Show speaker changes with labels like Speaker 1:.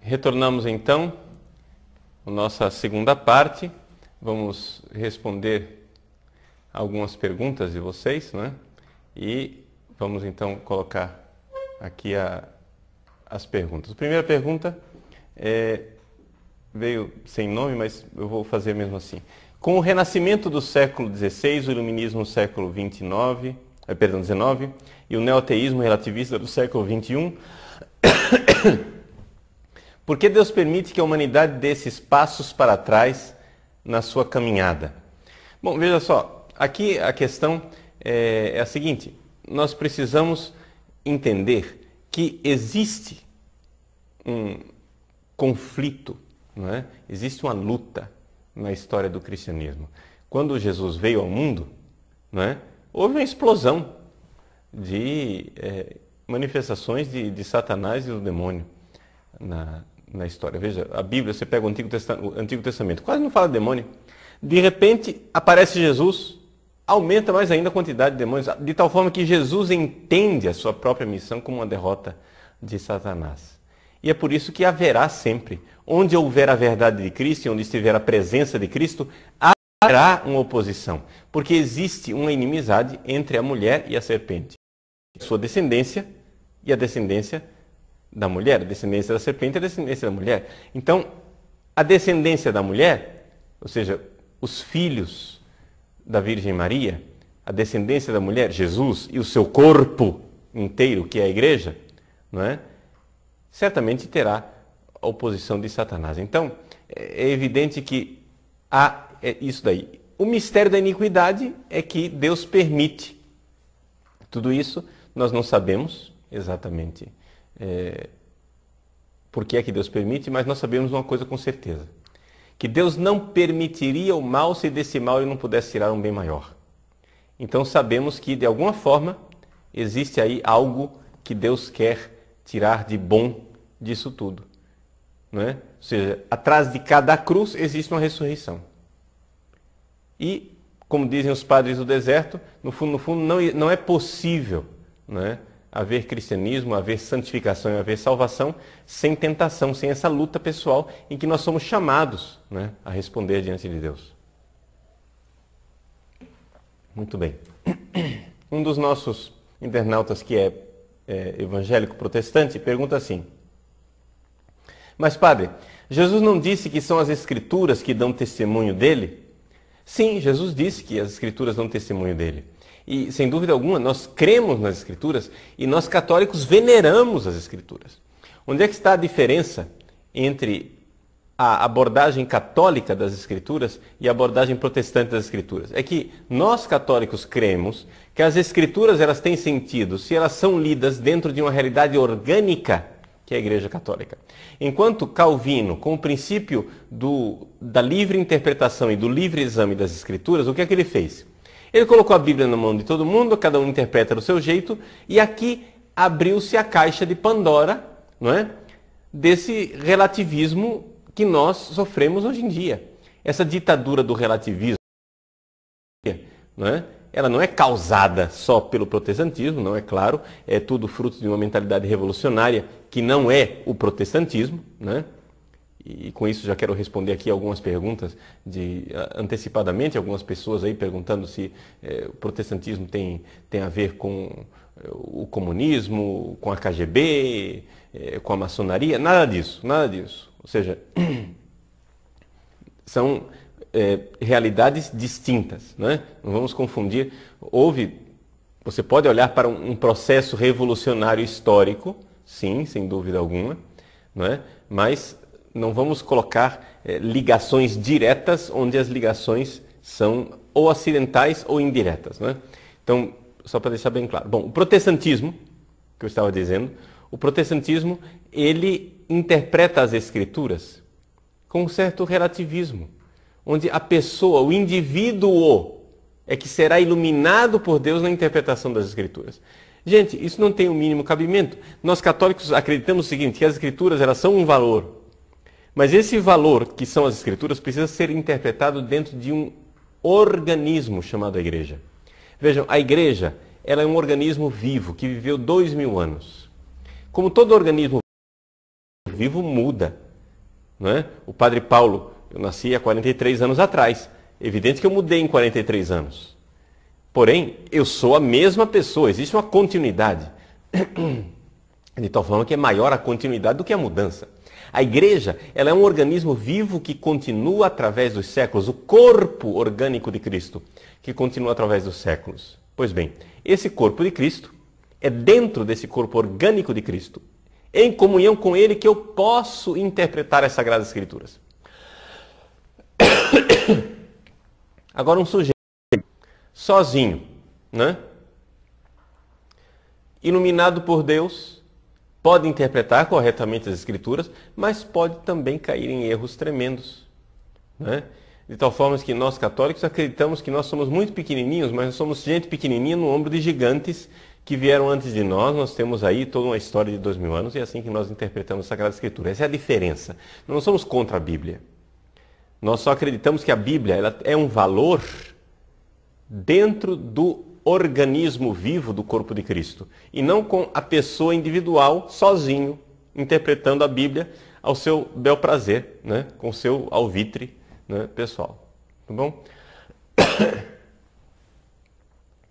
Speaker 1: Retornamos então à nossa segunda parte. Vamos responder algumas perguntas de vocês, né? E vamos então colocar aqui as perguntas. A primeira pergunta veio sem nome, mas eu vou fazer mesmo assim. Com o renascimento do século XVI, o iluminismo no século XIX e o neoteísmo relativista do século XXI, por que Deus permite que a humanidade dê esses passos para trás na sua caminhada? Bom, veja só, aqui a questão é a seguinte: nós precisamos entender que existe um conflito, não é? Existe uma luta na história do cristianismo. Quando Jesus veio ao mundo, não é? Houve uma explosão de manifestações de Satanás e do demônio na história. Veja, a Bíblia, você pega o Antigo Testamento, quase não fala de demônio. De repente, aparece Jesus, aumenta mais ainda a quantidade de demônios, de tal forma que Jesus entende a sua própria missão como uma derrota de Satanás. E é por isso que haverá sempre, onde houver a verdade de Cristo e onde estiver a presença de Cristo, haverá uma oposição, porque existe uma inimizade entre a mulher e a serpente. Sua descendência e a descendência da mulher, a descendência da serpente e a descendência da mulher. Então, a descendência da mulher, ou seja, os filhos da Virgem Maria, a descendência da mulher, Jesus, e o seu corpo inteiro, que é a igreja, não é? Certamente terá a oposição de Satanás. Então, é evidente que há isso daí. O mistério da iniquidade é que Deus permite. Tudo isso nós não sabemos exatamente por que é que Deus permite, mas nós sabemos uma coisa com certeza: que Deus não permitiria o mal se desse mal ele não pudesse tirar um bem maior. Então sabemos que, de alguma forma, existe aí algo que Deus quer tirar de bom disso tudo, não é? Ou seja, atrás de cada cruz existe uma ressurreição. E, como dizem os padres do deserto, no fundo, não é possível, não é, haver cristianismo, haver santificação e haver salvação sem tentação, sem essa luta pessoal em que nós somos chamados, né, a responder diante de Deus. Muito bem. Um dos nossos internautas que é evangélico protestante pergunta assim: mas padre, Jesus não disse que são as Escrituras que dão testemunho dele? Sim, Jesus disse que as Escrituras dão testemunho dele. E, sem dúvida alguma, nós cremos nas Escrituras e nós católicos veneramos as Escrituras. Onde é que está a diferença entre a abordagem católica das Escrituras e a abordagem protestante das Escrituras? É que nós católicos cremos que as Escrituras elas têm sentido se elas são lidas dentro de uma realidade orgânica, que é a Igreja Católica. Enquanto Calvino, com o princípio da livre interpretação e do livre exame das Escrituras, o que é que ele fez? Ele colocou a Bíblia na mão de todo mundo, cada um interpreta do seu jeito, e aqui abriu-se a caixa de Pandora, não é? Desse relativismo que nós sofremos hoje em dia. Essa ditadura do relativismo, não é? Ela não é causada só pelo protestantismo, não é claro, é tudo fruto de uma mentalidade revolucionária que não é o protestantismo, né? E com isso já quero responder aqui algumas perguntas antecipadamente, algumas pessoas aí perguntando se o protestantismo tem a ver com o comunismo, com a KGB, com a maçonaria, nada disso. Ou seja, são realidades distintas, né? Não vamos confundir. Você pode olhar para um processo revolucionário histórico, sim, sem dúvida alguma, não é? Mas não vamos colocar ligações diretas onde as ligações são ou acidentais ou indiretas, não é? Então, só para deixar bem claro. Bom, o protestantismo, que eu estava dizendo, o protestantismo, ele interpreta as Escrituras com um certo relativismo, onde a pessoa, o indivíduo, é que será iluminado por Deus na interpretação das Escrituras. Gente, isso não tem o mínimo cabimento. Nós católicos acreditamos o seguinte, que as Escrituras elas são um valor, mas esse valor que são as Escrituras precisa ser interpretado dentro de um organismo chamado a Igreja. Vejam, a Igreja ela é um organismo vivo que viveu 2000 anos. Como todo organismo vivo muda. Não é? O padre Paulo, eu nasci há 43 anos atrás. Evidente que eu mudei em 43 anos. Porém, eu sou a mesma pessoa, existe uma continuidade. De tal forma que é maior a continuidade do que a mudança. A igreja, ela é um organismo vivo que continua através dos séculos, o corpo orgânico de Cristo, que continua através dos séculos. Pois bem, esse corpo de Cristo é dentro desse corpo orgânico de Cristo, em comunhão com Ele, que eu posso interpretar as Sagradas Escrituras. Agora um sujeito sozinho, né? Iluminado por Deus, pode interpretar corretamente as Escrituras, mas pode também cair em erros tremendos, né? De tal forma que nós católicos acreditamos que nós somos muito pequenininhos, mas nós somos gente pequenininha no ombro de gigantes que vieram antes de nós. Nós temos aí toda uma história de 2000 anos e é assim que nós interpretamos a Sagrada Escritura. Essa é a diferença. Nós não somos contra a Bíblia. Nós só acreditamos que a Bíblia ela é um valor dentro do organismo vivo do corpo de Cristo e não com a pessoa individual, sozinho, interpretando a Bíblia ao seu bel prazer, né? Com o seu alvitre, né, pessoal. Tá bom?